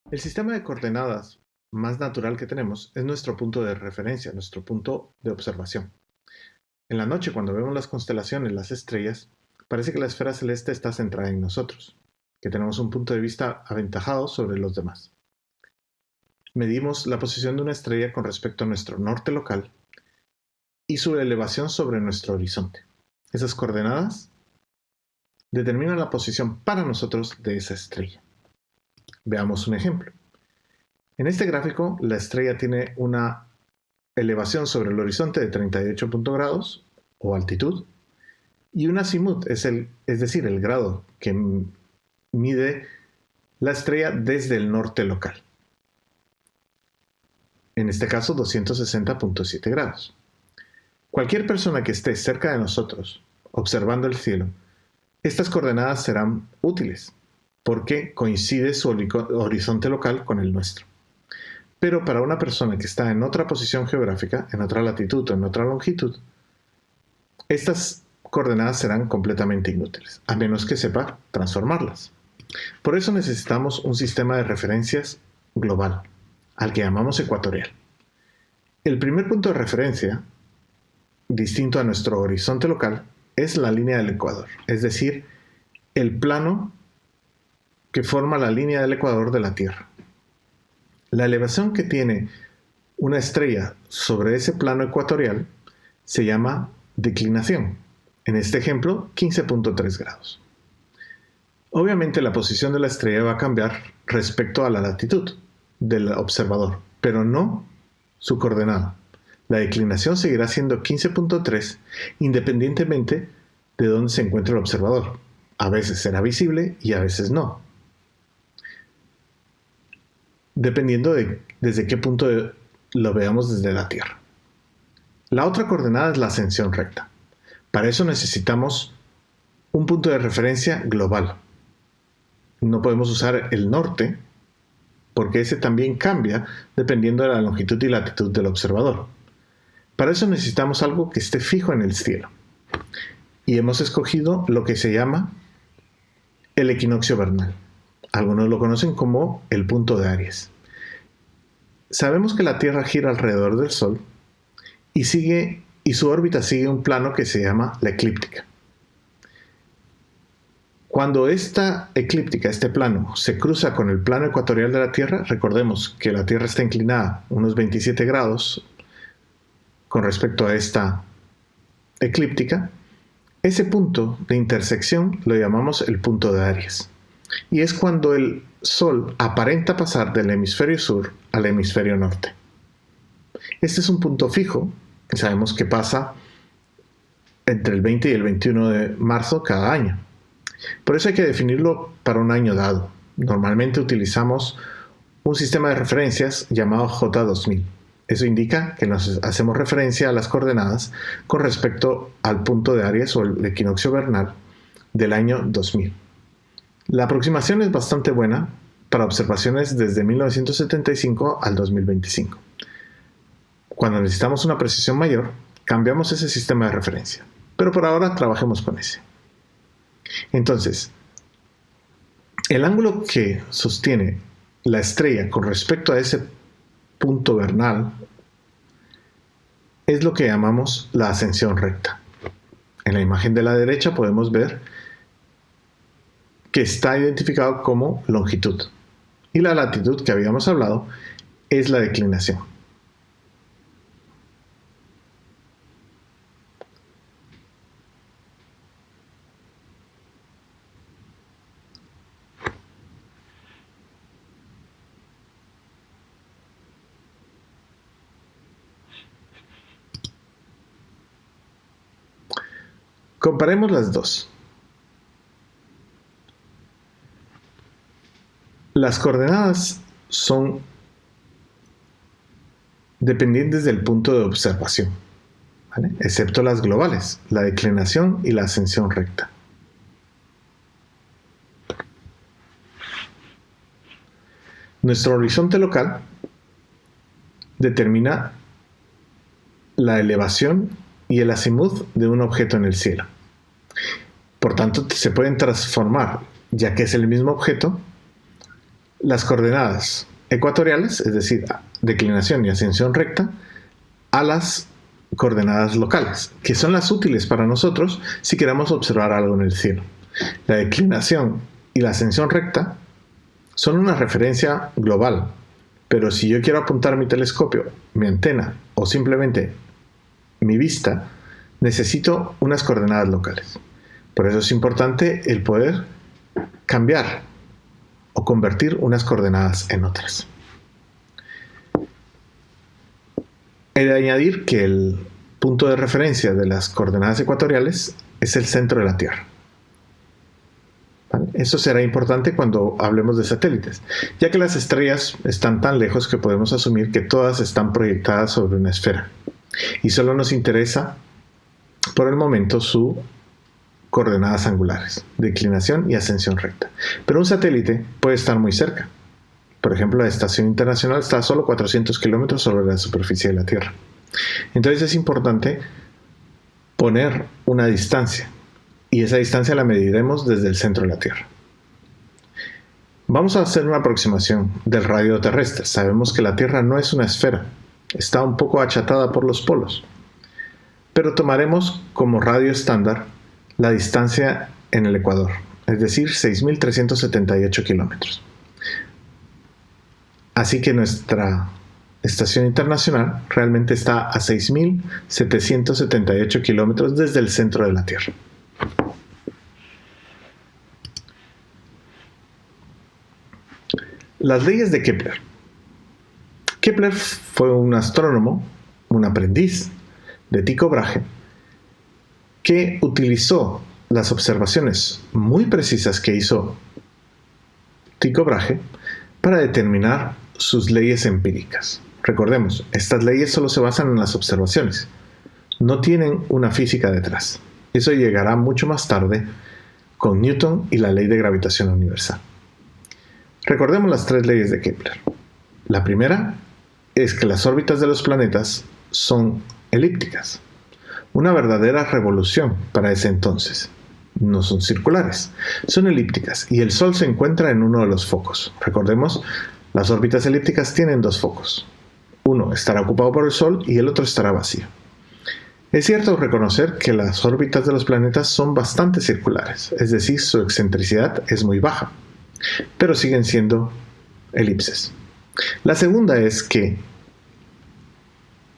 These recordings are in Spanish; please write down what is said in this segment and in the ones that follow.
El sistema de coordenadas más natural que tenemos es nuestro punto de referencia, nuestro punto de observación. En la noche, cuando vemos las constelaciones, las estrellas, parece que la esfera celeste está centrada en nosotros, que tenemos un punto de vista aventajado sobre los demás. Medimos la posición de una estrella con respecto a nuestro norte local y su elevación sobre nuestro horizonte. Esas coordenadas determinan la posición para nosotros de esa estrella. Veamos un ejemplo. En este gráfico, la estrella tiene una elevación sobre el horizonte de 38 grados o altitud y un azimut, es decir, el grado que mide la estrella desde el norte local. En este caso, 260.7 grados. Cualquier persona que esté cerca de nosotros, observando el cielo, estas coordenadas serán útiles porque coincide su horizonte local con el nuestro. Pero para una persona que está en otra posición geográfica, en otra latitud o en otra longitud, estas coordenadas serán completamente inútiles, a menos que sepa transformarlas. Por eso necesitamos un sistema de referencias global, al que llamamos ecuatorial. El primer punto de referencia, distinto a nuestro horizonte local, es la línea del ecuador, es decir, el plano que forma la línea del ecuador de la Tierra. La elevación que tiene una estrella sobre ese plano ecuatorial se llama declinación. En este ejemplo, 15.3 grados. Obviamente la posición de la estrella va a cambiar respecto a la latitud del observador, pero no su coordenada. La declinación seguirá siendo 15.3 independientemente de dónde se encuentre el observador. A veces será visible y a veces no, dependiendo de desde qué punto lo veamos desde la Tierra. La otra coordenada es la ascensión recta. Para eso necesitamos un punto de referencia global. No podemos usar el norte, porque ese también cambia dependiendo de la longitud y latitud del observador. Para eso necesitamos algo que esté fijo en el cielo. Y hemos escogido lo que se llama el equinoccio vernal. Algunos lo conocen como el punto de Aries. Sabemos que la Tierra gira alrededor del Sol y su órbita sigue un plano que se llama la eclíptica. Cuando esta eclíptica, este plano, se cruza con el plano ecuatorial de la Tierra, recordemos que la Tierra está inclinada unos 27 grados con respecto a esta eclíptica, ese punto de intersección lo llamamos el punto de Aries. Y es cuando el Sol aparenta pasar del hemisferio sur al hemisferio norte. Este es un punto fijo, que sabemos que pasa entre el 20 y el 21 de marzo cada año. Por eso hay que definirlo para un año dado. Normalmente utilizamos un sistema de referencias llamado J2000. Eso indica que nos hacemos referencia a las coordenadas con respecto al punto de Aries o el equinoccio vernal del año 2000. La aproximación es bastante buena para observaciones desde 1975 al 2025. Cuando necesitamos una precisión mayor, cambiamos ese sistema de referencia. Pero por ahora trabajemos con ese. Entonces, el ángulo que sostiene la estrella con respecto a ese punto vernal es lo que llamamos la ascensión recta. En la imagen de la derecha podemos ver que está identificado como longitud. Y la latitud que habíamos hablado es la declinación. Comparemos las dos. Las coordenadas son dependientes del punto de observación, ¿vale? Excepto las globales, la declinación y la ascensión recta. Nuestro horizonte local determina la elevación y el azimut de un objeto en el cielo. Por tanto, se pueden transformar, ya que es el mismo objeto, las coordenadas ecuatoriales, es decir, declinación y ascensión recta, a las coordenadas locales, que son las útiles para nosotros si queremos observar algo en el cielo. La declinación y la ascensión recta son una referencia global, pero si yo quiero apuntar mi telescopio, mi antena o simplemente mi vista, necesito unas coordenadas locales. Por eso es importante el poder cambiar o convertir unas coordenadas en otras. He de añadir que el punto de referencia de las coordenadas ecuatoriales es el centro de la Tierra. ¿Vale? Eso será importante cuando hablemos de satélites, ya que las estrellas están tan lejos que podemos asumir que todas están proyectadas sobre una esfera y solo nos interesa por el momento sus coordenadas angulares, declinación y ascensión recta. Pero un satélite puede estar muy cerca. Por ejemplo, la Estación Internacional está a solo 400 kilómetros sobre la superficie de la Tierra. Entonces es importante poner una distancia, y esa distancia la mediremos desde el centro de la Tierra. Vamos a hacer una aproximación del radio terrestre. Sabemos que la Tierra no es una esfera, está un poco achatada por los polos, pero tomaremos como radio estándar la distancia en el ecuador, es decir, 6.378 kilómetros. Así que nuestra Estación Internacional realmente está a 6.778 kilómetros desde el centro de la Tierra. Las leyes de Kepler. Kepler fue un astrónomo, un aprendiz de Tycho Brahe, que utilizó las observaciones muy precisas que hizo Tycho Brahe para determinar sus leyes empíricas. Recordemos, estas leyes solo se basan en las observaciones, no tienen una física detrás. Eso llegará mucho más tarde con Newton y la ley de gravitación universal. Recordemos las tres leyes de Kepler. La primera es que las órbitas de los planetas son elípticas, una verdadera revolución para ese entonces. No son circulares, son elípticas y el Sol se encuentra en uno de los focos. Recordemos, las órbitas elípticas tienen dos focos. Uno estará ocupado por el Sol y el otro estará vacío. Es cierto reconocer que las órbitas de los planetas son bastante circulares, es decir, su excentricidad es muy baja, pero siguen siendo elipses. La segunda es que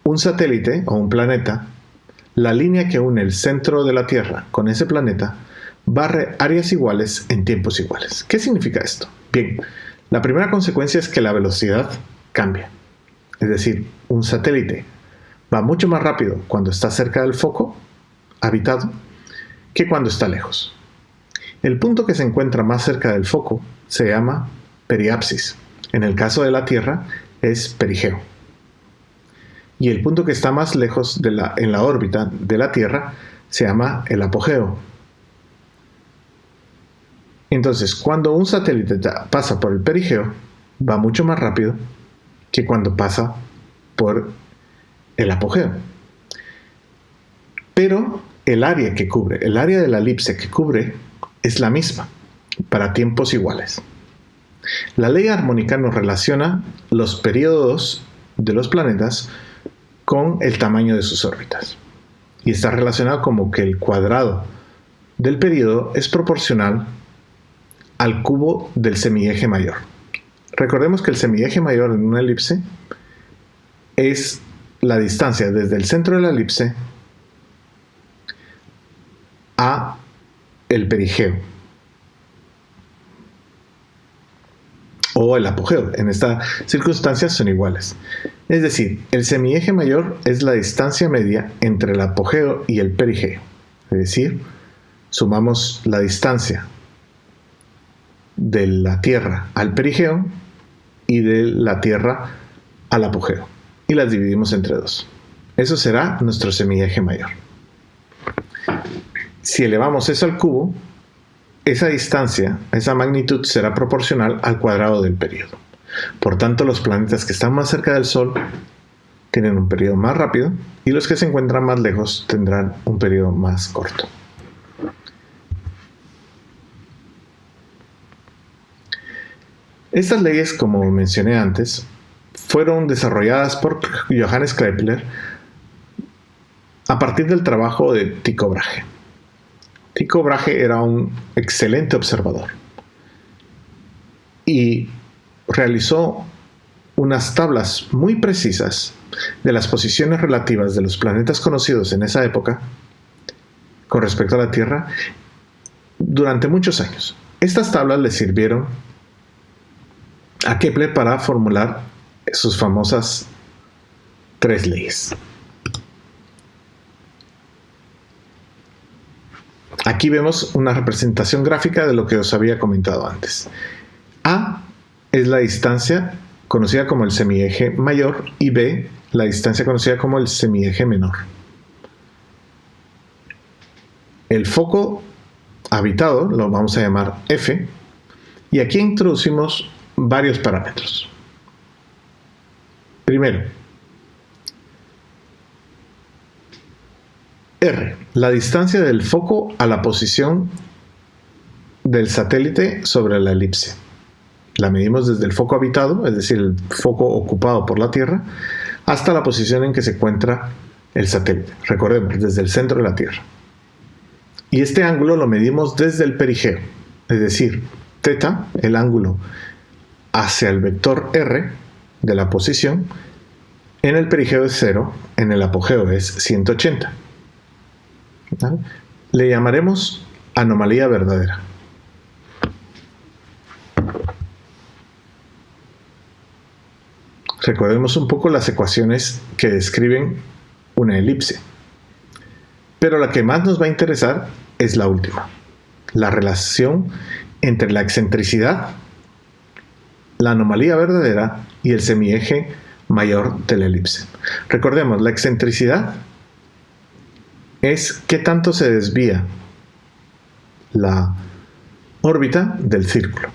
un satélite o un planeta, la línea que une el centro de la Tierra con ese planeta, barre áreas iguales en tiempos iguales. ¿Qué significa esto? Bien, la primera consecuencia es que la velocidad cambia. Es decir, un satélite va mucho más rápido cuando está cerca del foco habitado que cuando está lejos. El punto que se encuentra más cerca del foco se llama periapsis. En el caso de la Tierra es perigeo. Y el punto que está más lejos en la órbita de la Tierra se llama el apogeo. Entonces, cuando un satélite pasa por el perigeo, va mucho más rápido que cuando pasa por el apogeo. Pero el área que cubre, el área de la elipse que cubre, es la misma, para tiempos iguales. La ley armónica nos relaciona los periodos de los planetas con el tamaño de sus órbitas. Y está relacionado como que el cuadrado del período es proporcional al cubo del semieje mayor. Recordemos que el semieje mayor en una elipse es la distancia desde el centro de la elipse a el perigeo o el apogeo. En esta circunstancia son iguales. Es decir, el semieje mayor es la distancia media entre el apogeo y el perigeo. Es decir, sumamos la distancia de la Tierra al perigeo y de la Tierra al apogeo y las dividimos entre dos. Eso será nuestro semieje mayor. Si elevamos eso al cubo, esa distancia, esa magnitud será proporcional al cuadrado del periodo. Por tanto, los planetas que están más cerca del Sol tienen un periodo más rápido y los que se encuentran más lejos tendrán un periodo más corto. Estas leyes, como mencioné antes, fueron desarrolladas por Johannes Kepler a partir del trabajo de Tycho Brahe. Tycho Brahe era un excelente observador y realizó unas tablas muy precisas de las posiciones relativas de los planetas conocidos en esa época con respecto a la Tierra durante muchos años. Estas tablas le sirvieron a Kepler para formular sus famosas 3 leyes. Aquí vemos una representación gráfica de lo que os había comentado antes. A es la distancia conocida como el semieje mayor y B la distancia conocida como el semieje menor. El foco habitado lo vamos a llamar F y aquí introducimos varios parámetros. Primero, R, la distancia del foco a la posición del satélite sobre la elipse. La medimos desde el foco habitado, es decir, el foco ocupado por la Tierra, hasta la posición en que se encuentra el satélite. Recordemos, desde el centro de la Tierra. Y este ángulo lo medimos desde el perigeo, es decir, θ, el ángulo hacia el vector R de la posición, en el perigeo es 0, en el apogeo es 180. ¿Vale? Le llamaremos anomalía verdadera. Recordemos un poco las ecuaciones que describen una elipse. Pero la que más nos va a interesar es la última. La relación entre la excentricidad, la anomalía verdadera y el semieje mayor de la elipse. Recordemos, la excentricidad es qué tanto se desvía la órbita del círculo.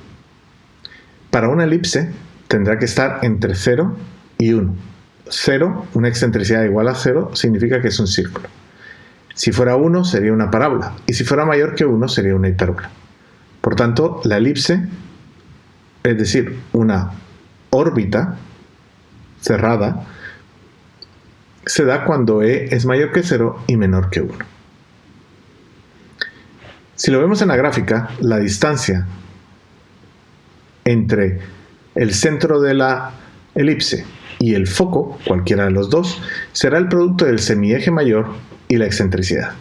Para una elipse tendrá que estar entre 0 y 1. 0, una excentricidad igual a 0, significa que es un círculo. Si fuera 1 sería una parábola y si fuera mayor que 1 sería una hipérbola. Por tanto, la elipse, es decir, una órbita cerrada, se da cuando E es mayor que 0 y menor que 1. Si lo vemos en la gráfica, la distancia entre el centro de la elipse y el foco, cualquiera de los dos, será el producto del semieje mayor y la excentricidad.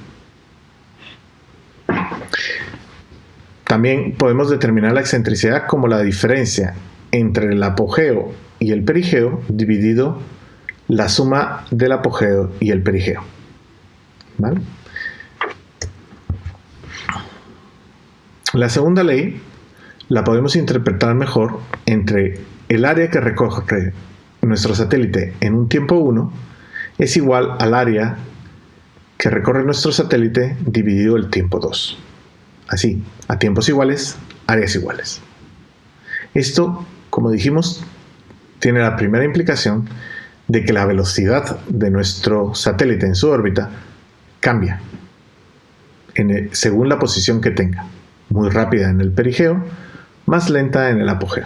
También podemos determinar la excentricidad como la diferencia entre el apogeo y el perigeo dividido la suma del apogeo y el perigeo. ¿Vale? La segunda ley la podemos interpretar mejor entre el área que recorre nuestro satélite en un tiempo 1 es igual al área que recorre nuestro satélite dividido el tiempo 2. Así, a tiempos iguales, áreas iguales. Esto, como dijimos, tiene la primera implicación de que la velocidad de nuestro satélite en su órbita cambia según la posición que tenga. Muy rápida en el perigeo, más lenta en el apogeo.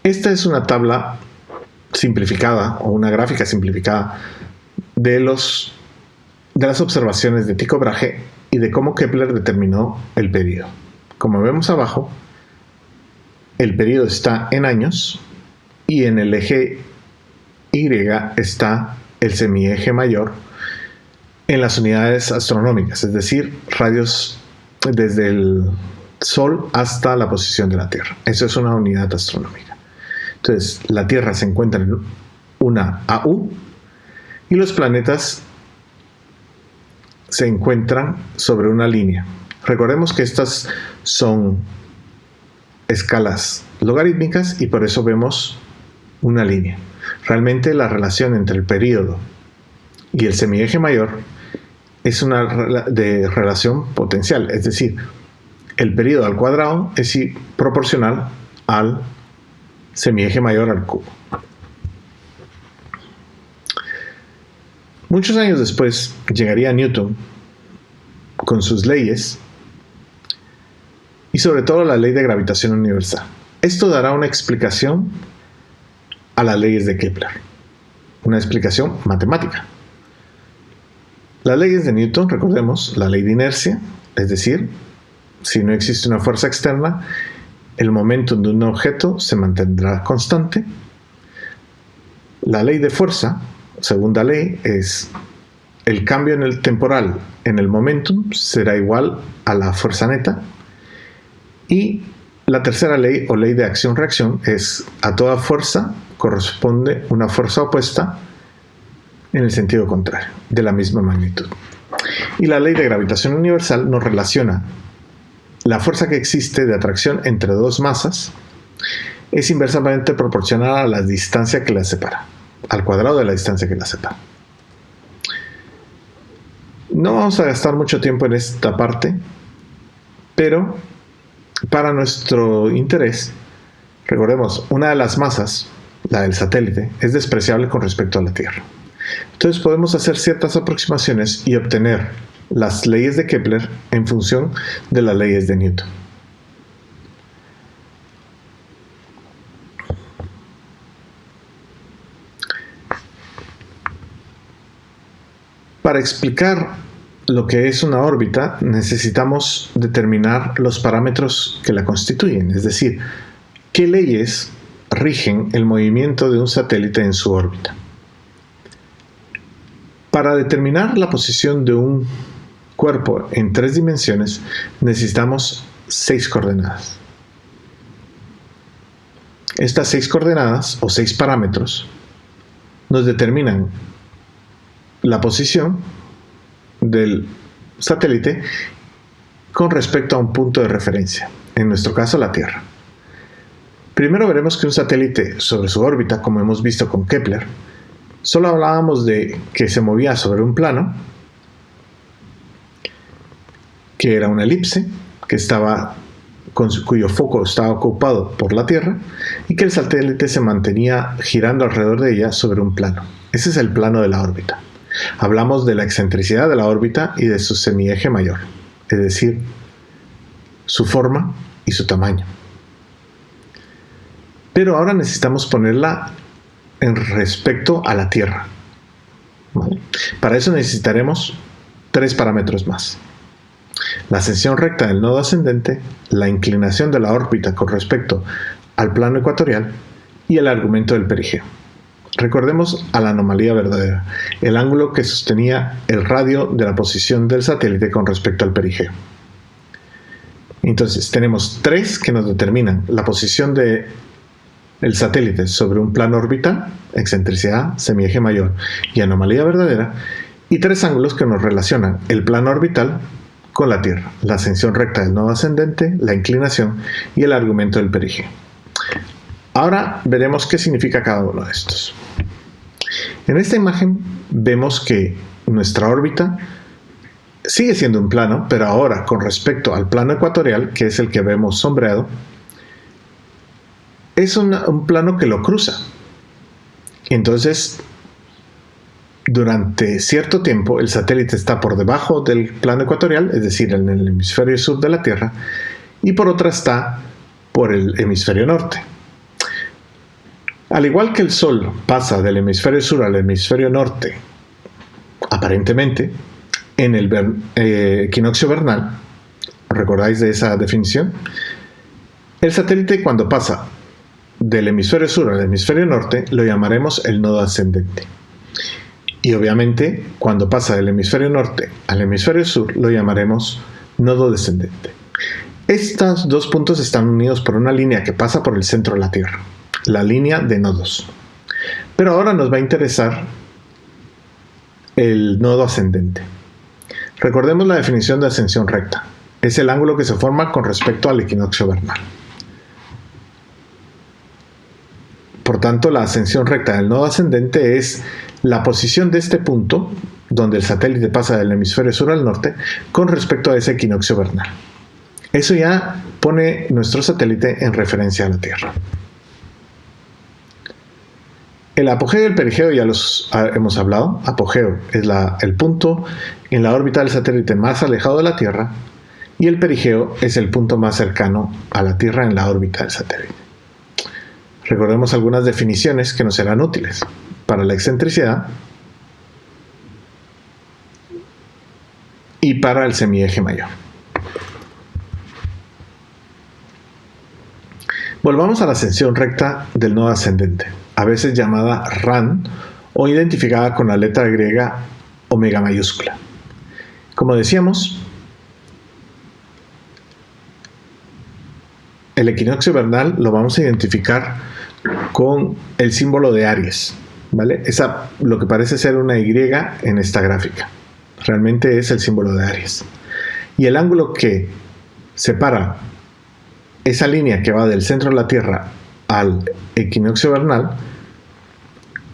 Esta es una tabla simplificada o una gráfica simplificada de las observaciones de Tycho Brahe y de cómo Kepler determinó el período. Como vemos abajo, el período está en años y en el eje Y está el semieje mayor en las unidades astronómicas, es decir, radios desde el Sol hasta la posición de la Tierra. Eso es una unidad astronómica. Entonces, la Tierra se encuentra en una AU y los planetas se encuentran sobre una línea. Recordemos que estas son escalas logarítmicas y por eso vemos una línea. Realmente la relación entre el período y el semieje mayor es una relación potencial, es decir, el período al cuadrado es proporcional al semieje mayor al cubo. Muchos años después llegaría Newton con sus leyes y sobre todo la ley de gravitación universal. Esto dará una explicación a las leyes de Kepler, una explicación matemática. Las leyes de Newton, recordemos, la ley de inercia, es decir, si no existe una fuerza externa, el momentum de un objeto se mantendrá constante. La ley de fuerza, segunda ley, es el cambio en el temporal en el momentum será igual a la fuerza neta. Y la tercera ley o ley de acción-reacción es a toda fuerza corresponde una fuerza opuesta en el sentido contrario, de la misma magnitud. Y la ley de gravitación universal nos relaciona la fuerza que existe de atracción entre dos masas es inversamente proporcional a la distancia que las separa, al cuadrado de la distancia que las separa. No vamos a gastar mucho tiempo en esta parte, pero para nuestro interés, recordemos, una de las masas, la del satélite, es despreciable con respecto a la Tierra. Entonces podemos hacer ciertas aproximaciones y obtener las leyes de Kepler en función de las leyes de Newton. Para explicar lo que es una órbita, necesitamos determinar los parámetros que la constituyen, es decir, qué leyes rigen el movimiento de un satélite en su órbita. Para determinar la posición de un cuerpo en 3 dimensiones, necesitamos 6 coordenadas. Estas 6 coordenadas, o 6 parámetros, nos determinan la posición del satélite con respecto a un punto de referencia, en nuestro caso la Tierra. Primero veremos que un satélite sobre su órbita, como hemos visto con Kepler, solo hablábamos de que se movía sobre un plano, que era una elipse, cuyo foco estaba ocupado por la Tierra, y que el satélite se mantenía girando alrededor de ella sobre un plano. Ese es el plano de la órbita. Hablamos de la excentricidad de la órbita y de su semieje mayor, es decir, su forma y su tamaño. Pero ahora necesitamos ponerla en respecto a la Tierra, ¿vale? Para eso necesitaremos 3 parámetros más: la ascensión recta del nodo ascendente, la inclinación de la órbita con respecto al plano ecuatorial y el argumento del perigeo. Recordemos a la anomalía verdadera, el ángulo que sostenía el radio de la posición del satélite con respecto al perigeo. Entonces tenemos 3 que nos determinan la posición del satélite sobre un plano orbital, excentricidad, semieje mayor y anomalía verdadera, y 3 ángulos que nos relacionan el plano orbital con la Tierra, la ascensión recta del nodo ascendente, la inclinación y el argumento del perigeo. Ahora veremos qué significa cada uno de estos. En esta imagen vemos que nuestra órbita sigue siendo un plano, pero ahora con respecto al plano ecuatorial, que es el que vemos sombreado, es un plano que lo cruza. Entonces, durante cierto tiempo, el satélite está por debajo del plano ecuatorial, es decir, en el hemisferio sur de la Tierra, y por otra está por el hemisferio norte. Al igual que el Sol pasa del hemisferio sur al hemisferio norte, aparentemente, en el equinoccio vernal, ¿recordáis de esa definición? El satélite, cuando pasa del hemisferio sur al hemisferio norte, lo llamaremos el nodo ascendente. Y obviamente, cuando pasa del hemisferio norte al hemisferio sur, lo llamaremos nodo descendente. Estos 2 puntos están unidos por una línea que pasa por el centro de la Tierra, la línea de nodos. Pero ahora nos va a interesar el nodo ascendente. Recordemos la definición de ascensión recta. Es el ángulo que se forma con respecto al equinoccio vernal. Por tanto, la ascensión recta del nodo ascendente es la posición de este punto, donde el satélite pasa del hemisferio sur al norte, con respecto a ese equinoccio vernal. Eso ya pone nuestro satélite en referencia a la Tierra. El apogeo y el perigeo ya los hemos hablado. Apogeo es el punto en la órbita del satélite más alejado de la Tierra, y el perigeo es el punto más cercano a la Tierra en la órbita del satélite. Recordemos algunas definiciones que nos serán útiles. Para la excentricidad y para el semieje mayor. Volvamos a la ascensión recta del nodo ascendente, a veces llamada RAN o identificada con la letra griega omega mayúscula. Como decíamos, el equinoccio vernal lo vamos a identificar con el símbolo de Aries, ¿vale? Lo que parece ser una Y en esta gráfica. Realmente es el símbolo de Aries. Y el ángulo que separa esa línea que va del centro de la Tierra al equinoccio vernal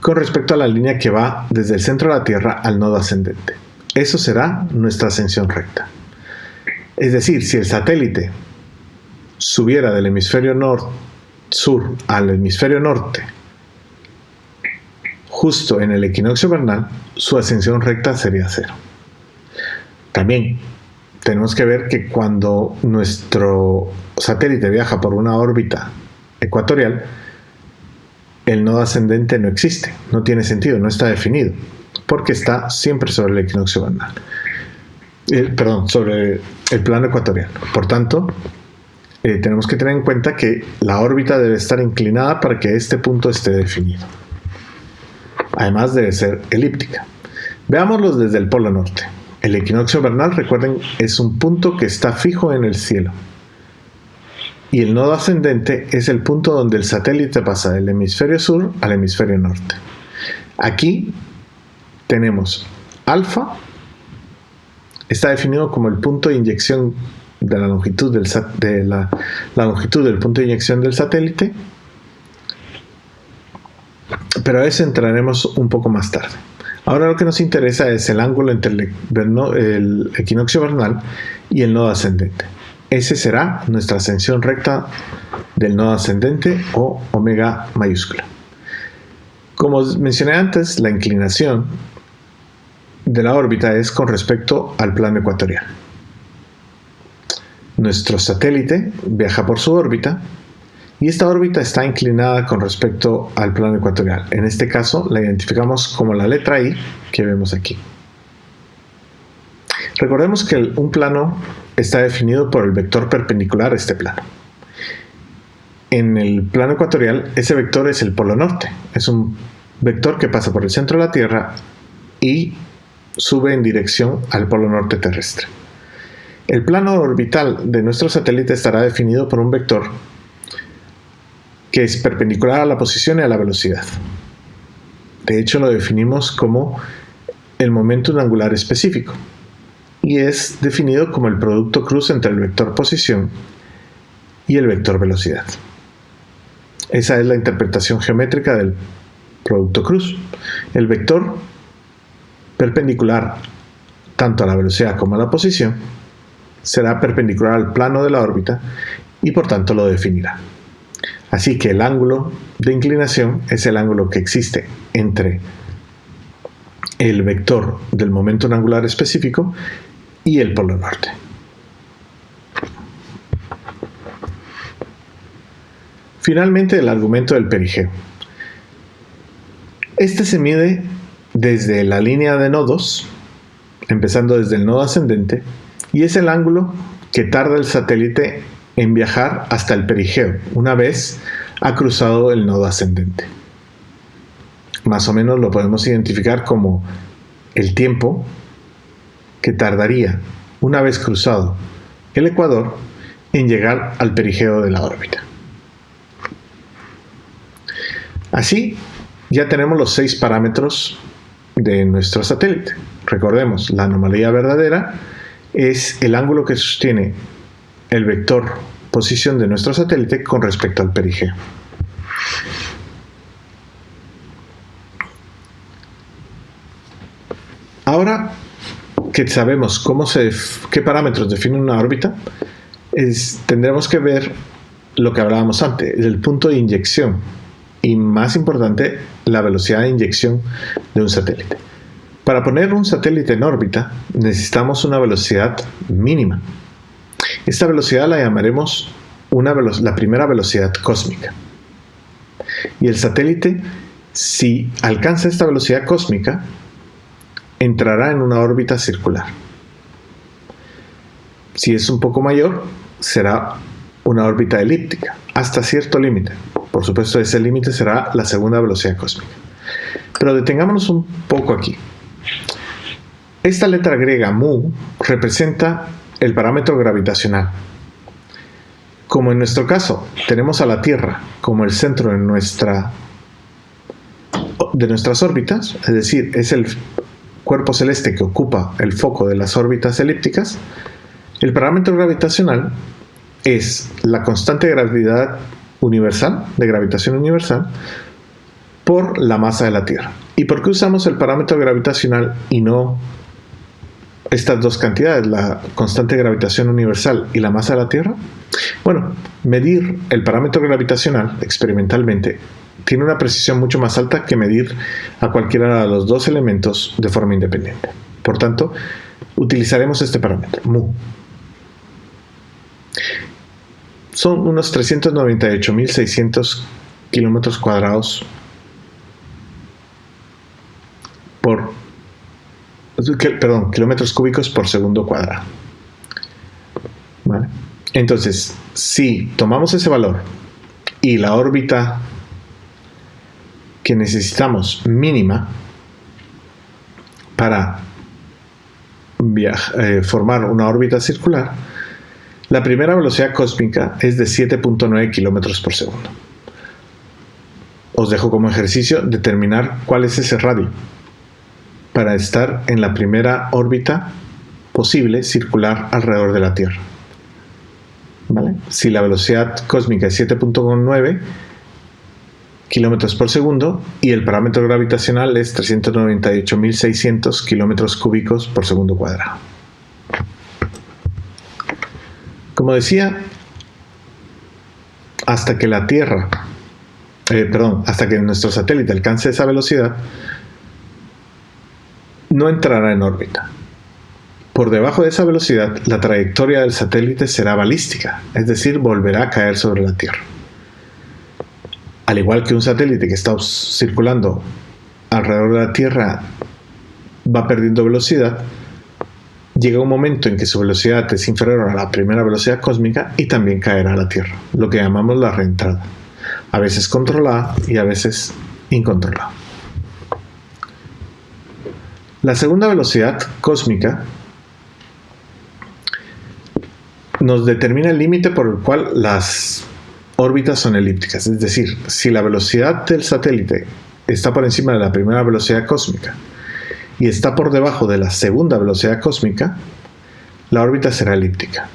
con respecto a la línea que va desde el centro de la Tierra al nodo ascendente. Eso será nuestra ascensión recta. Es decir, si el satélite subiera del hemisferio sur al hemisferio norte justo en el equinoccio vernal, su ascensión recta sería 0. También tenemos que ver que cuando nuestro satélite viaja por una órbita ecuatorial, el nodo ascendente no existe, no tiene sentido, no está definido, porque está siempre sobre el equinoccio vernal. Sobre el plano ecuatorial. Por tanto, tenemos que tener en cuenta que la órbita debe estar inclinada para que este punto esté definido. Además debe ser elíptica. Veámoslos desde el polo norte. El equinoccio vernal, recuerden, es un punto que está fijo en el cielo. Y el nodo ascendente es el punto donde el satélite pasa del hemisferio sur al hemisferio norte. Aquí tenemos alfa, está definido como el punto de inyección de la longitud del punto de inyección del satélite, pero a eso entraremos un poco más tarde. Ahora lo que nos interesa es el ángulo entre el equinoccio vernal y el nodo ascendente. Ese será nuestra ascensión recta del nodo ascendente o omega mayúscula. Como mencioné antes, la inclinación de la órbita es con respecto al plano ecuatorial. Nuestro satélite viaja por su órbita y esta órbita está inclinada con respecto al plano ecuatorial. En este caso la identificamos como la letra I que vemos aquí. Recordemos que un plano está definido por el vector perpendicular a este plano. En el plano ecuatorial ese vector es el polo norte. Es un vector que pasa por el centro de la Tierra y sube en dirección al polo norte terrestre. El plano orbital de nuestro satélite estará definido por un vector que es perpendicular a la posición y a la velocidad. De hecho, lo definimos como el momento angular específico y es definido como el producto cruz entre el vector posición y el vector velocidad. Esa es la interpretación geométrica del producto cruz. El vector perpendicular tanto a la velocidad como a la posición será perpendicular al plano de la órbita y por tanto lo definirá. Así que el ángulo de inclinación es el ángulo que existe entre el vector del momento angular específico y el polo norte. Finalmente, el argumento del perigeo. Este se mide desde la línea de nodos, empezando desde el nodo ascendente, y es el ángulo que tarda el satélite en viajar hasta el perigeo, una vez ha cruzado el nodo ascendente. Más o menos lo podemos identificar como el tiempo que tardaría, una vez cruzado el ecuador, en llegar al perigeo de la órbita. Así, ya tenemos los 6 parámetros de nuestro satélite. Recordemos, la anomalía verdadera es el ángulo que sostiene el vector posición de nuestro satélite con respecto al perigeo. Ahora que sabemos qué parámetros definen una órbita, tendremos que ver lo que hablábamos antes, el punto de inyección y, más importante, la velocidad de inyección de un satélite. Para poner un satélite en órbita necesitamos una velocidad mínima. Esta velocidad la llamaremos la primera velocidad cósmica. Y el satélite, si alcanza esta velocidad cósmica, entrará en una órbita circular. Si es un poco mayor, será una órbita elíptica, hasta cierto límite. Por supuesto, ese límite será la segunda velocidad cósmica. Pero detengámonos un poco aquí. Esta letra griega mu representa el parámetro gravitacional. Como en nuestro caso tenemos a la Tierra como el centro de nuestras órbitas, es decir, es el cuerpo celeste que ocupa el foco de las órbitas elípticas, el parámetro gravitacional es la constante de gravedad universal, de gravitación universal, por la masa de la Tierra. ¿Y por qué usamos el parámetro gravitacional y no estas dos cantidades, la constante de gravitación universal y la masa de la Tierra? Bueno, medir el parámetro gravitacional experimentalmente tiene una precisión mucho más alta que medir a cualquiera de los dos elementos de forma independiente. Por tanto, utilizaremos este parámetro, mu. Son unos 398.600 kilómetros cuadrados kilómetros cúbicos por segundo cuadrado. ¿Vale? Entonces, si tomamos ese valor y la órbita que necesitamos mínima para formar una órbita circular, la primera velocidad cósmica es de 7.9 kilómetros por segundo. Os dejo como ejercicio determinar cuál es ese radio para estar en la primera órbita posible circular alrededor de la Tierra. ¿Vale? Si la velocidad cósmica es 7.9 kilómetros por segundo y el parámetro gravitacional es 398.600 kilómetros cúbicos por segundo cuadrado. Como decía, hasta que nuestro satélite alcance esa velocidad, no entrará en órbita. Por debajo de esa velocidad, la trayectoria del satélite será balística, es decir, volverá a caer sobre la Tierra. Al igual que un satélite que está circulando alrededor de la Tierra va perdiendo velocidad, llega un momento en que su velocidad es inferior a la primera velocidad cósmica y también caerá a la Tierra, lo que llamamos la reentrada, a veces controlada y a veces incontrolada. La segunda velocidad cósmica nos determina el límite por el cual las órbitas son elípticas, es decir, si la velocidad del satélite está por encima de la primera velocidad cósmica y está por debajo de la segunda velocidad cósmica, la órbita será elíptica.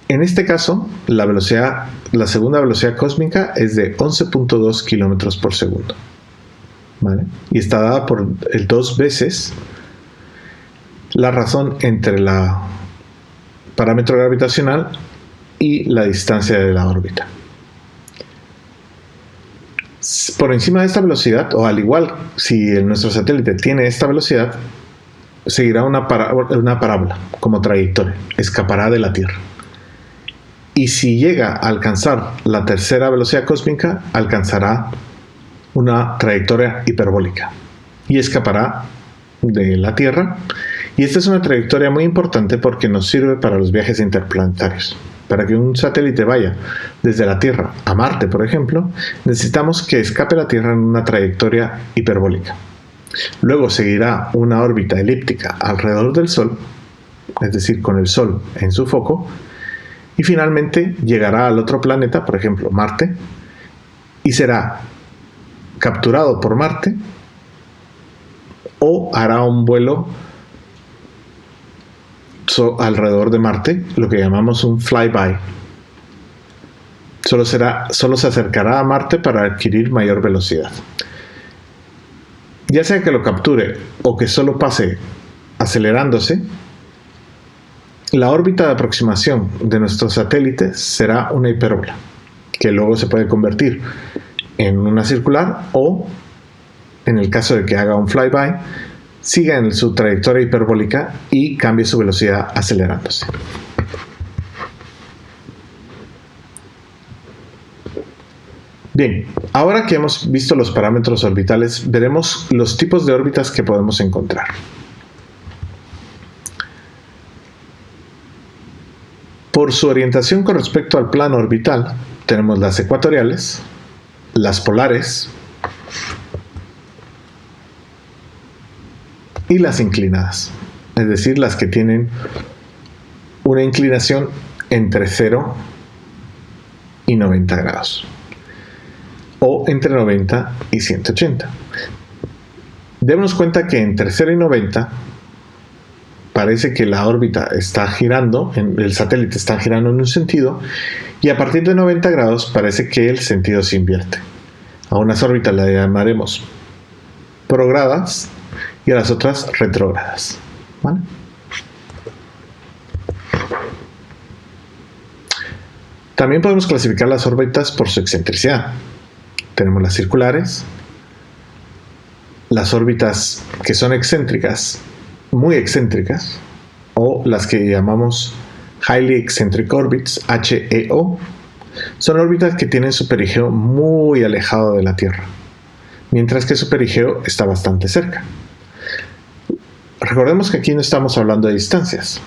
En este caso, la segunda velocidad cósmica es de 11.2 kilómetros por segundo. ¿Vale? Y está dada por el 2 veces la razón entre el parámetro gravitacional y la distancia de la órbita. Por encima de esta velocidad, o al igual si nuestro satélite tiene esta velocidad, seguirá una parábola como trayectoria, escapará de la Tierra. Y si llega a alcanzar la tercera velocidad cósmica, alcanzará una trayectoria hiperbólica y escapará de la Tierra. Y esta es una trayectoria muy importante porque nos sirve para los viajes interplanetarios. Para que un satélite vaya desde la Tierra a Marte, por ejemplo, necesitamos que escape la Tierra en una trayectoria hiperbólica. Luego seguirá una órbita elíptica alrededor del Sol, es decir, con el Sol en su foco, y finalmente llegará al otro planeta, por ejemplo Marte, y será capturado por Marte o hará un vuelo alrededor de Marte, lo que llamamos un flyby. Solo se acercará a Marte para adquirir mayor velocidad. Ya sea que lo capture o que solo pase acelerándose, la órbita de aproximación de nuestro satélite será una hipérbola, que luego se puede convertir en una circular o, en el caso de que haga un flyby, siga en su trayectoria hiperbólica y cambie su velocidad acelerándose. Bien, ahora que hemos visto los parámetros orbitales, veremos los tipos de órbitas que podemos encontrar. Por su orientación con respecto al plano orbital, tenemos las ecuatoriales, las polares y las inclinadas, es decir, las que tienen una inclinación entre 0 y 90 grados. O entre 90 y 180. Démonos cuenta que entre 0 y 90 parece que la órbita está girando, el satélite está girando en un sentido, y a partir de 90 grados parece que el sentido se invierte. A unas órbitas las llamaremos prográdas y a las otras retrógradas. ¿Vale? También podemos clasificar las órbitas por su excentricidad. Tenemos las circulares, las órbitas que son excéntricas, muy excéntricas, o las que llamamos Highly Eccentric Orbits, HEO, son órbitas que tienen su perigeo muy alejado de la Tierra, mientras que su perigeo está bastante cerca. Recordemos que aquí no estamos hablando de distancias,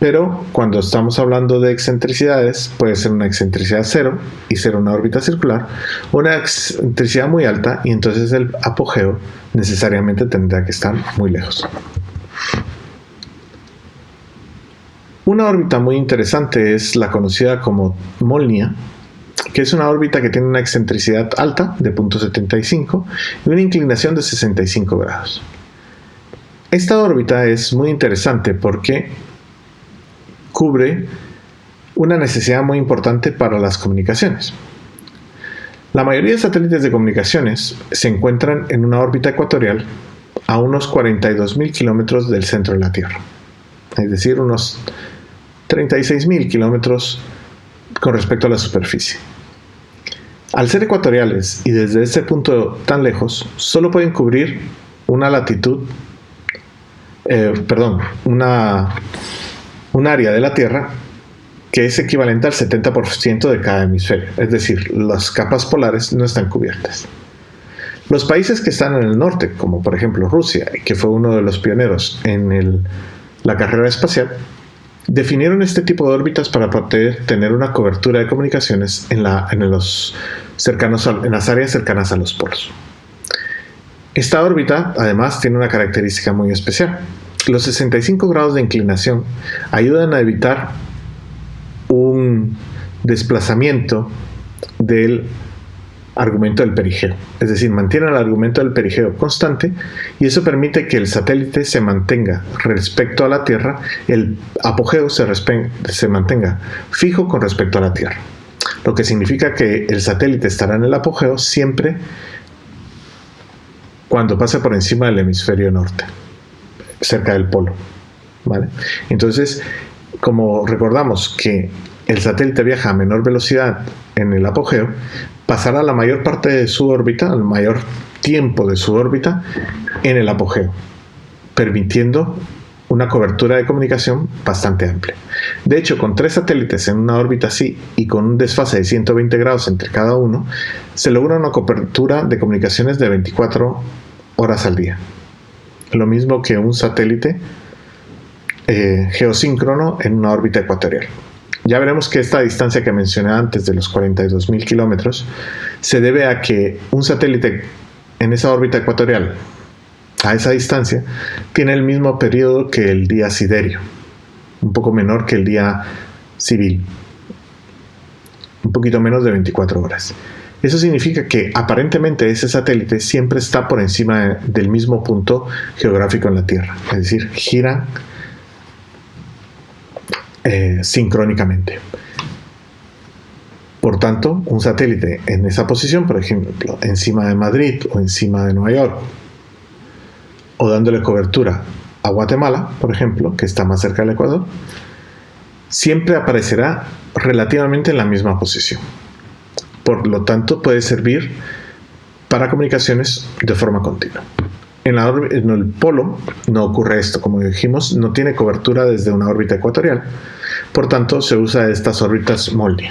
pero cuando estamos hablando de excentricidades, puede ser una excentricidad 0 y ser una órbita circular, o una excentricidad muy alta y entonces el apogeo necesariamente tendrá que estar muy lejos. Una órbita muy interesante es la conocida como Molniya, que es una órbita que tiene una excentricidad alta de 0.75 y una inclinación de 65 grados. Esta órbita es muy interesante porque cubre una necesidad muy importante para las comunicaciones. La mayoría de satélites de comunicaciones se encuentran en una órbita ecuatorial a unos 42.000 kilómetros del centro de la Tierra, es decir, unos 36.000 kilómetros con respecto a la superficie. Al ser ecuatoriales y desde ese punto tan lejos, solo pueden cubrir una latitud, un área de la Tierra que es equivalente al 70% de cada hemisferio, es decir, las capas polares no están cubiertas. Los países que están en el norte, como por ejemplo Rusia, que fue uno de los pioneros en la carrera espacial, definieron este tipo de órbitas para poder tener una cobertura de comunicaciones en las áreas cercanas a los polos. Esta órbita, además, tiene una característica muy especial. Los 65 grados de inclinación ayudan a evitar un desplazamiento del argumento del perigeo, es decir, mantienen el argumento del perigeo constante y eso permite que el satélite se mantenga respecto a la Tierra, el apogeo se mantenga fijo con respecto a la Tierra, lo que significa que el satélite estará en el apogeo siempre cuando pase por encima del hemisferio norte, cerca del polo, ¿vale? Entonces, como recordamos que el satélite viaja a menor velocidad en el apogeo, pasará la mayor parte de su órbita, el mayor tiempo de su órbita, en el apogeo, permitiendo una cobertura de comunicación bastante amplia. De hecho, con 3 satélites en una órbita así y con un desfase de 120 grados entre cada uno, se logra una cobertura de comunicaciones de 24 horas al día. Lo mismo que un satélite geosíncrono en una órbita ecuatorial. Ya veremos que esta distancia que mencioné antes de los 42.000 kilómetros se debe a que un satélite en esa órbita ecuatorial, a esa distancia, tiene el mismo periodo que el día siderio, un poco menor que el día civil, un poquito menos de 24 horas. Eso significa que aparentemente ese satélite siempre está por encima del mismo punto geográfico en la Tierra, es decir, gira sincrónicamente. Por tanto, un satélite en esa posición, por ejemplo, encima de Madrid o encima de Nueva York, o dándole cobertura a Guatemala, por ejemplo, que está más cerca del Ecuador, siempre aparecerá relativamente en la misma posición. Por lo tanto, puede servir para comunicaciones de forma continua. En el polo no ocurre esto, como dijimos, no tiene cobertura desde una órbita ecuatorial, por tanto se usa estas órbitas MOLDI.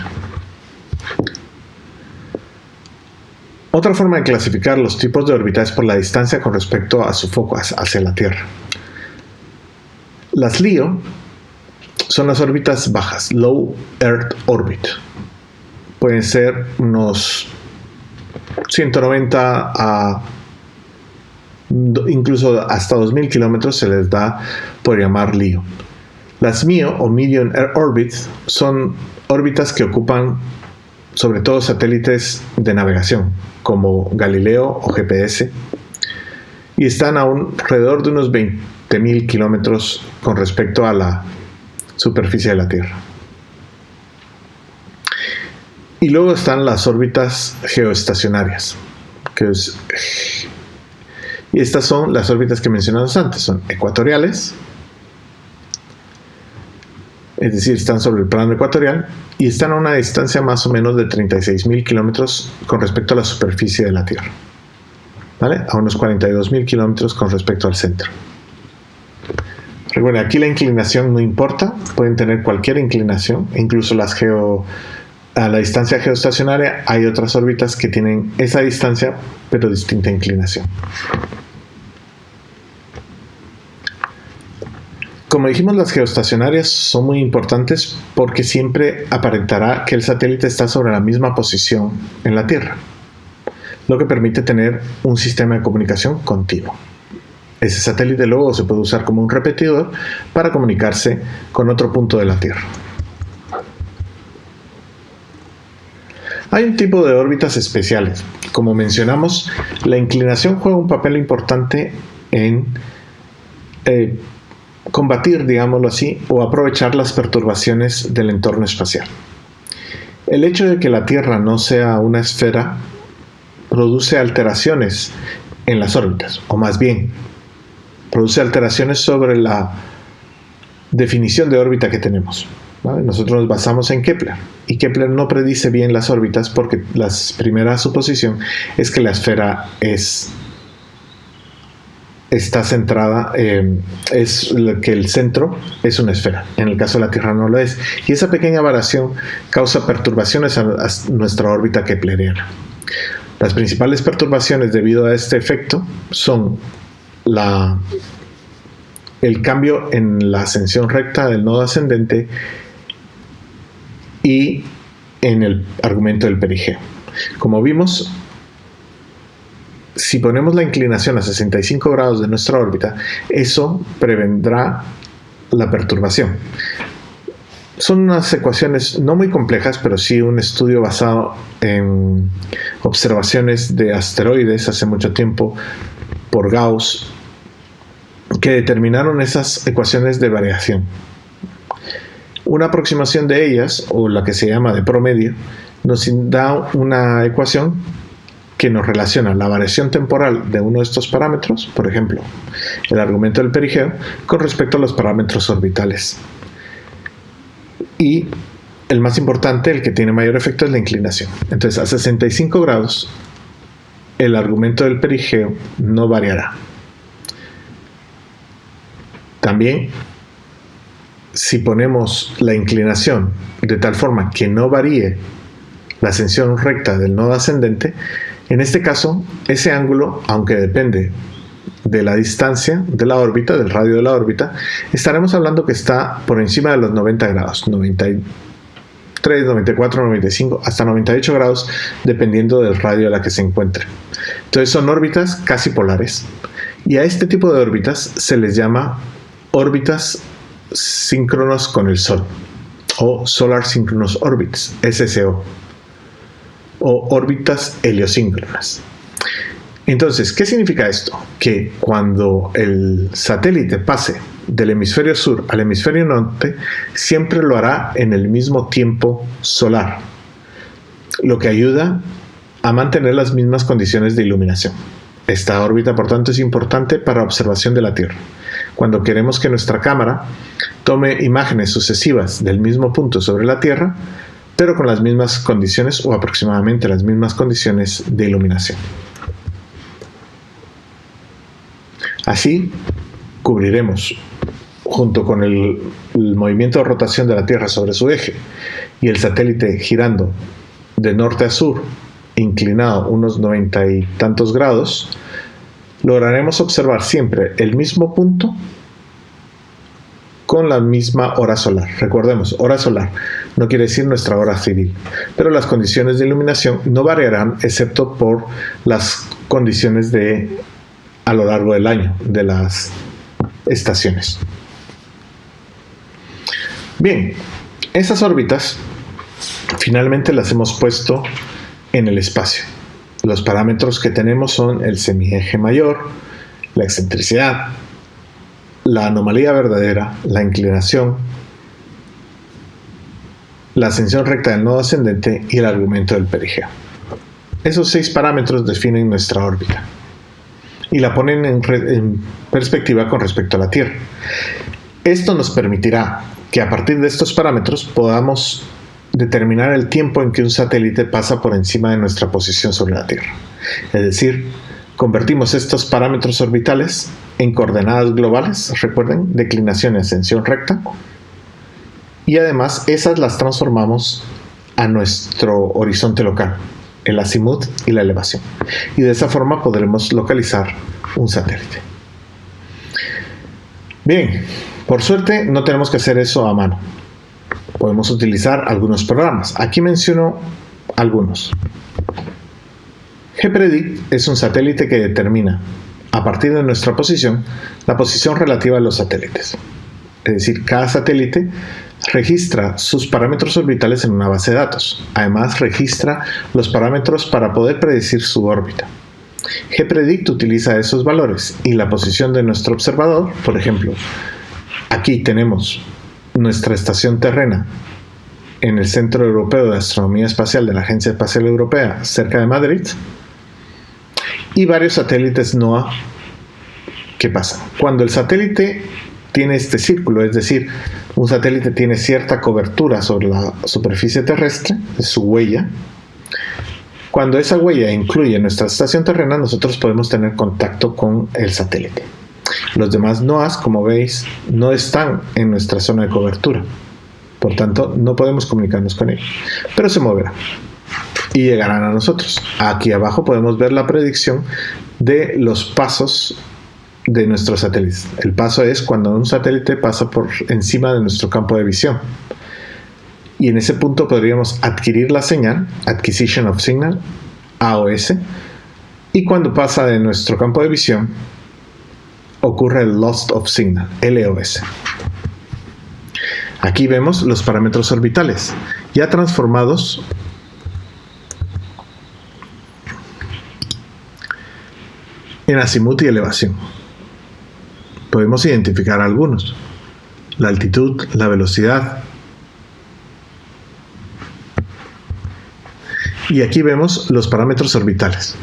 Otra forma de clasificar los tipos de órbita es por la distancia con respecto a su foco hacia la Tierra. Las LEO son las órbitas bajas, Low Earth Orbit. Pueden ser unos 190 a incluso hasta 2000 kilómetros se les da por llamar LEO. Las MEO o Medium Earth Orbit son órbitas que ocupan sobre todo satélites de navegación como Galileo o GPS y están a alrededor de unos 20.000 kilómetros con respecto a la superficie de la Tierra. Y luego están las órbitas geoestacionarias, y estas son las órbitas que mencionamos antes, son ecuatoriales, es decir, están sobre el plano ecuatorial y están a una distancia más o menos de 36.000 kilómetros con respecto a la superficie de la Tierra, ¿vale? A unos 42.000 kilómetros con respecto al centro. Recuerden, aquí la inclinación no importa, pueden tener cualquier inclinación, incluso a la distancia geoestacionaria hay otras órbitas que tienen esa distancia pero distinta inclinación. Como dijimos, las geoestacionarias son muy importantes porque siempre aparentará que el satélite está sobre la misma posición en la Tierra, lo que permite tener un sistema de comunicación continuo. Ese satélite luego se puede usar como un repetidor para comunicarse con otro punto de la Tierra. Hay un tipo de órbitas especiales. Como mencionamos, la inclinación juega un papel importante en combatir, digámoslo así, o aprovechar las perturbaciones del entorno espacial. El hecho de que la Tierra no sea una esfera produce alteraciones en las órbitas, o más bien, produce alteraciones sobre la definición de órbita que tenemos, ¿vale? Nosotros nos basamos en Kepler, y Kepler no predice bien las órbitas porque la primera suposición es que la esfera está centrada, es que el centro es una esfera. En el caso de la Tierra no lo es. Y esa pequeña variación causa perturbaciones a nuestra órbita kepleriana. Las principales perturbaciones debido a este efecto son el cambio en la ascensión recta del nodo ascendente y en el argumento del perigeo. Como vimos, si ponemos la inclinación a 65 grados de nuestra órbita, eso prevendrá la perturbación. Son unas ecuaciones no muy complejas, pero sí un estudio basado en observaciones de asteroides hace mucho tiempo por Gauss, que determinaron esas ecuaciones de variación. Una aproximación de ellas, o la que se llama de promedio, nos da una ecuación que nos relaciona la variación temporal de uno de estos parámetros, por ejemplo, el argumento del perigeo, con respecto a los parámetros orbitales. Y el más importante, el que tiene mayor efecto, es la inclinación. Entonces, a 65 grados, el argumento del perigeo no variará. También, si ponemos la inclinación de tal forma que no varíe la ascensión recta del nodo ascendente, en este caso, ese ángulo, aunque depende de la distancia de la órbita, del radio de la órbita, estaremos hablando que está por encima de los 90 grados, 93, 94, 95, hasta 98 grados, dependiendo del radio a la que se encuentre. Entonces son órbitas casi polares. Y a este tipo de órbitas se les llama órbitas síncronos con el Sol, o Solar Synchronous Orbits, SSO, o órbitas heliosíncronas. Entonces, ¿qué significa esto? Que cuando el satélite pase del hemisferio sur al hemisferio norte, siempre lo hará en el mismo tiempo solar, lo que ayuda a mantener las mismas condiciones de iluminación. Esta órbita, por tanto, es importante para observación de la Tierra. Cuando queremos que nuestra cámara tome imágenes sucesivas del mismo punto sobre la Tierra, pero con las mismas condiciones o aproximadamente las mismas condiciones de iluminación. Así cubriremos, junto con el movimiento de rotación de la Tierra sobre su eje y el satélite girando de norte a sur, inclinado unos 90 y tantos grados, lograremos observar siempre el mismo punto con la misma hora solar. Recordemos, hora solar no quiere decir nuestra hora civil, pero las condiciones de iluminación no variarán excepto por las condiciones a lo largo del año de las estaciones. Bien, esas órbitas finalmente las hemos puesto en el espacio. Los parámetros que tenemos son el semieje mayor, la excentricidad, la anomalía verdadera, la inclinación, la ascensión recta del nodo ascendente y el argumento del perigeo. Esos 6 parámetros definen nuestra órbita y la ponen en perspectiva con respecto a la Tierra. Esto nos permitirá que a partir de estos parámetros podamos determinar el tiempo en que un satélite pasa por encima de nuestra posición sobre la Tierra. Es decir, convertimos estos parámetros orbitales en coordenadas globales, recuerden, declinación y ascensión recta, y además esas las transformamos a nuestro horizonte local, el azimut y la elevación. Y de esa forma podremos localizar un satélite. Bien, por suerte no tenemos que hacer eso a mano. Podemos utilizar algunos programas. Aquí menciono algunos. GPredict es un satélite que determina, a partir de nuestra posición, la posición relativa de los satélites. Es decir, cada satélite registra sus parámetros orbitales en una base de datos. Además, registra los parámetros para poder predecir su órbita. GPredict utiliza esos valores y la posición de nuestro observador. Por ejemplo, aquí tenemos nuestra estación terrena en el Centro Europeo de Astronomía Espacial de la Agencia Espacial Europea, cerca de Madrid, y varios satélites NOAA. ¿Qué pasa? Cuando el satélite tiene este círculo, es decir, un satélite tiene cierta cobertura sobre la superficie terrestre, es su huella. Cuando esa huella incluye nuestra estación terrena, nosotros podemos tener contacto con el satélite. Los demás NOAAs, como veis, no están en nuestra zona de cobertura. Por tanto, no podemos comunicarnos con ellos. Pero se moverán y llegarán a nosotros. Aquí abajo podemos ver la predicción de los pasos de nuestros satélites. El paso es cuando un satélite pasa por encima de nuestro campo de visión. Y en ese punto podríamos adquirir la señal, Acquisition of Signal, AOS, y cuando pasa de nuestro campo de visión, ocurre el Loss of Signal, LOS. Aquí vemos los parámetros orbitales, ya transformados en azimut y elevación. Podemos identificar algunos: la altitud, la velocidad. Y aquí vemos los parámetros orbitales: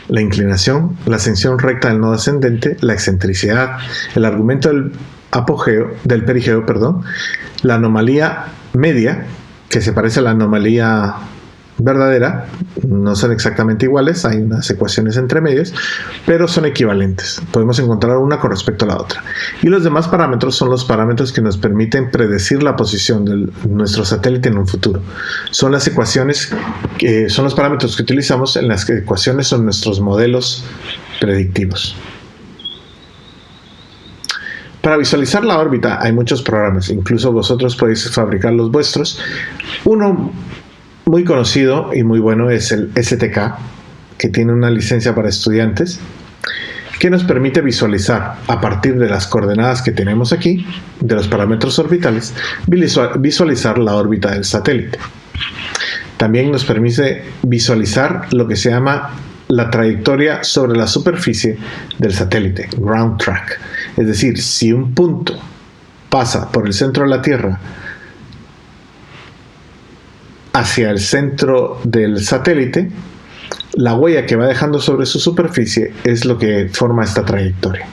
la inclinación, la ascensión recta del nodo ascendente, la excentricidad, el argumento del perigeo, la anomalía media, que se parece a la anomalía verdadera. No son exactamente iguales, hay unas ecuaciones entre medias, pero son equivalentes. Podemos encontrar una con respecto a la otra. Y los demás parámetros son los parámetros que nos permiten predecir la posición de nuestro satélite en un futuro. Son las ecuaciones, son los parámetros que utilizamos en las ecuaciones, son nuestros modelos predictivos. Para visualizar la órbita hay muchos programas, incluso vosotros podéis fabricar los vuestros. Uno muy conocido y muy bueno es el STK, que tiene una licencia para estudiantes, que nos permite visualizar, a partir de las coordenadas que tenemos aquí, de los parámetros orbitales, visualizar la órbita del satélite. También nos permite visualizar lo que se llama la trayectoria sobre la superficie del satélite, ground track. Es decir, si un punto pasa por el centro de la Tierra hacia el centro del satélite, la huella que va dejando sobre su superficie es lo que forma esta trayectoria.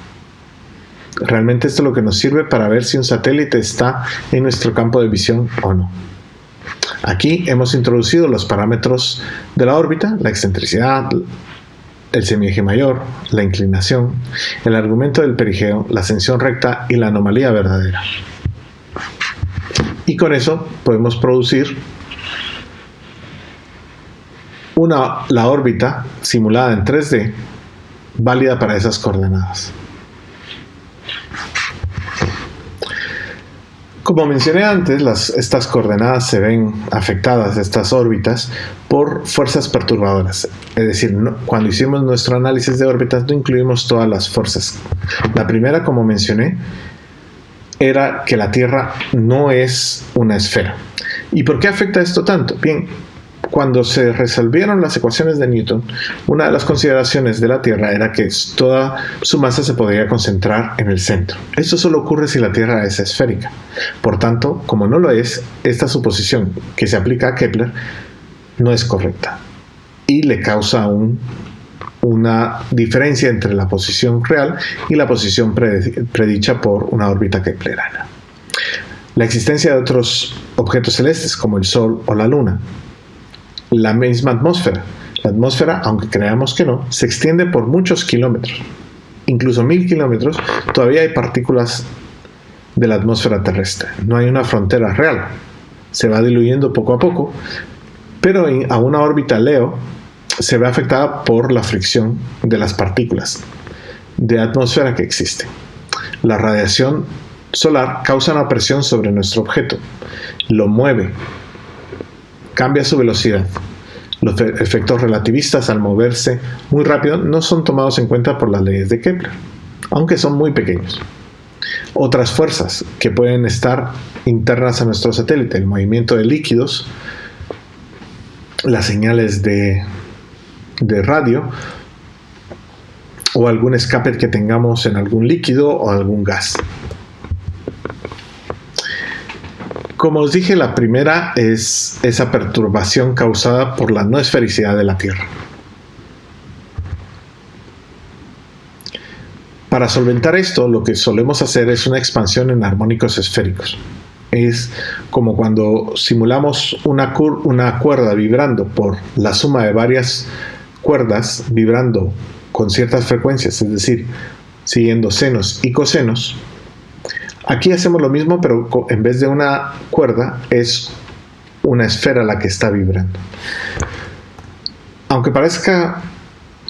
Realmente esto es lo que nos sirve para ver si un satélite está en nuestro campo de visión o no. Aquí hemos introducido los parámetros de la órbita, la excentricidad, el semieje mayor, la inclinación, el argumento del perigeo, la ascensión recta y la anomalía verdadera. Y con eso podemos producir la órbita simulada en 3D válida para esas coordenadas. Como mencioné antes, estas coordenadas se ven afectadas, estas órbitas, por fuerzas perturbadoras. Es decir, cuando hicimos nuestro análisis de órbitas no incluimos todas las fuerzas. La primera, como mencioné, era que la Tierra no es una esfera. ¿Y por qué afecta esto tanto? Bien, cuando se resolvieron las ecuaciones de Newton, una de las consideraciones de la Tierra era que toda su masa se podría concentrar en el centro. Esto solo ocurre si la Tierra es esférica. Por tanto, como no lo es, esta suposición que se aplica a Kepler no es correcta y le causa una diferencia entre la posición real y la posición predicha por una órbita kepleriana. La existencia de otros objetos celestes como el Sol o la Luna. La misma atmósfera. La atmósfera, aunque creamos que no, se extiende por muchos kilómetros, incluso 1000 kilómetros. Todavía hay partículas de la atmósfera terrestre. No hay una frontera real. Se va diluyendo poco a poco, pero a una órbita Leo se ve afectada por la fricción de las partículas de atmósfera que existen. La radiación solar causa una presión sobre nuestro objeto, lo mueve, cambia su velocidad. Los efectos relativistas al moverse muy rápido no son tomados en cuenta por las leyes de Kepler, aunque son muy pequeños. Otras fuerzas que pueden estar internas a nuestro satélite, el movimiento de líquidos, las señales de radio o algún escape que tengamos en algún líquido o algún gas. Como os dije, la primera es esa perturbación causada por la no esfericidad de la Tierra. Para solventar esto, lo que solemos hacer es una expansión en armónicos esféricos. Es como cuando simulamos una cuerda vibrando por la suma de varias cuerdas vibrando con ciertas frecuencias, es decir, siguiendo senos y cosenos. Aquí hacemos lo mismo, pero en vez de una cuerda es una esfera la que está vibrando. Aunque parezca,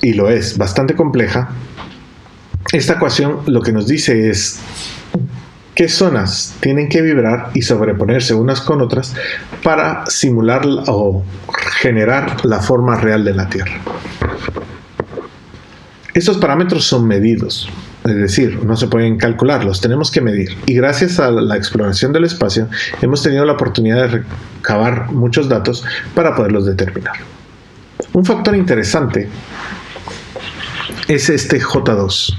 y lo es, bastante compleja, esta ecuación lo que nos dice es qué zonas tienen que vibrar y sobreponerse unas con otras para simular o generar la forma real de la Tierra. Estos parámetros son medidos. Es decir, no se pueden calcular, los tenemos que medir. Y gracias a la exploración del espacio hemos tenido la oportunidad de recabar muchos datos para poderlos determinar. Un factor interesante es este J2.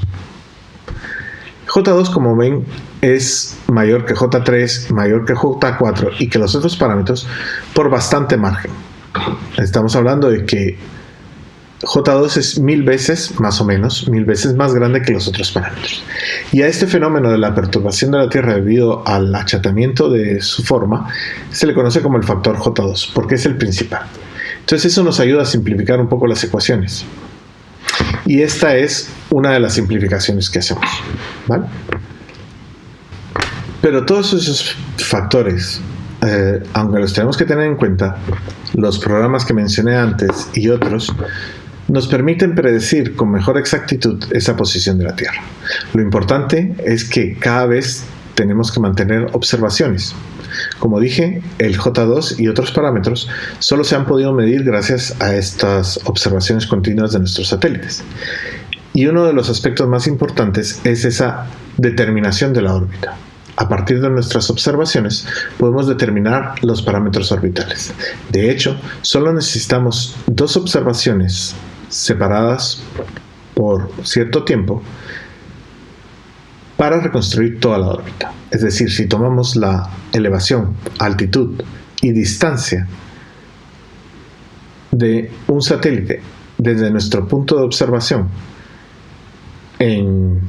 J2, como ven, es mayor que J3, mayor que J4 y que los otros parámetros por bastante margen. Estamos hablando de que J2 es 1000 veces, más o menos, 1000 veces más grande que los otros parámetros. Y a este fenómeno de la perturbación de la Tierra debido al achatamiento de su forma, se le conoce como el factor J2, porque es el principal. Entonces eso nos ayuda a simplificar un poco las ecuaciones. Y esta es una de las simplificaciones que hacemos, ¿vale? Pero todos esos factores, aunque los tenemos que tener en cuenta, los programas que mencioné antes y otros, nos permiten predecir con mejor exactitud esa posición de la Tierra. Lo importante es que cada vez tenemos que mantener observaciones. Como dije, el J2 y otros parámetros solo se han podido medir gracias a estas observaciones continuas de nuestros satélites. Y uno de los aspectos más importantes es esa determinación de la órbita. A partir de nuestras observaciones podemos determinar los parámetros orbitales. De hecho, solo necesitamos 2 observaciones separadas por cierto tiempo para reconstruir toda la órbita. Es decir, si tomamos la elevación, altitud y distancia de un satélite desde nuestro punto de observación en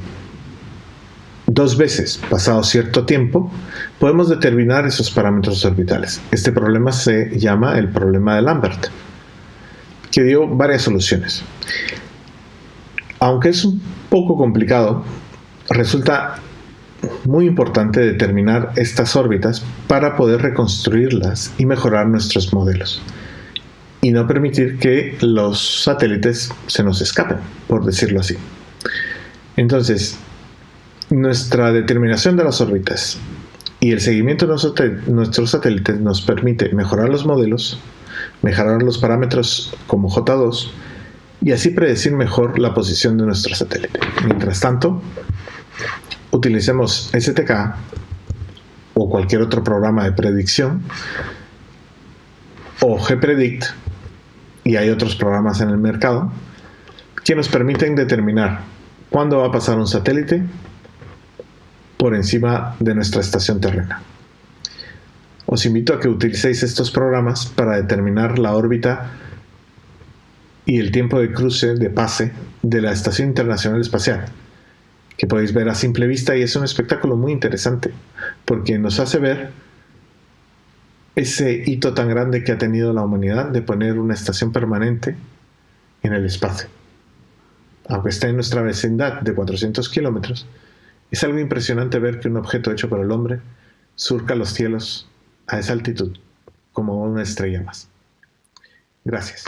2 veces pasado cierto tiempo, podemos determinar esos parámetros orbitales. Este problema se llama el problema de Lambert, que dio varias soluciones. Aunque es un poco complicado, resulta muy importante determinar estas órbitas para poder reconstruirlas y mejorar nuestros modelos y no permitir que los satélites se nos escapen, por decirlo así. Entonces, nuestra determinación de las órbitas y el seguimiento de nuestros satélites nos permite mejorar los modelos, mejorar los parámetros como J2 y así predecir mejor la posición de nuestro satélite. Mientras tanto, utilicemos STK o cualquier otro programa de predicción o GPredict, y hay otros programas en el mercado que nos permiten determinar cuándo va a pasar un satélite por encima de nuestra estación terrena. Os invito a que utilicéis estos programas para determinar la órbita y el tiempo de cruce, de pase, de la Estación Internacional Espacial, que podéis ver a simple vista, y es un espectáculo muy interesante, porque nos hace ver ese hito tan grande que ha tenido la humanidad de poner una estación permanente en el espacio. Aunque esté en nuestra vecindad de 400 kilómetros, es algo impresionante ver que un objeto hecho por el hombre surca los cielos a esa altitud como una estrella más. Gracias.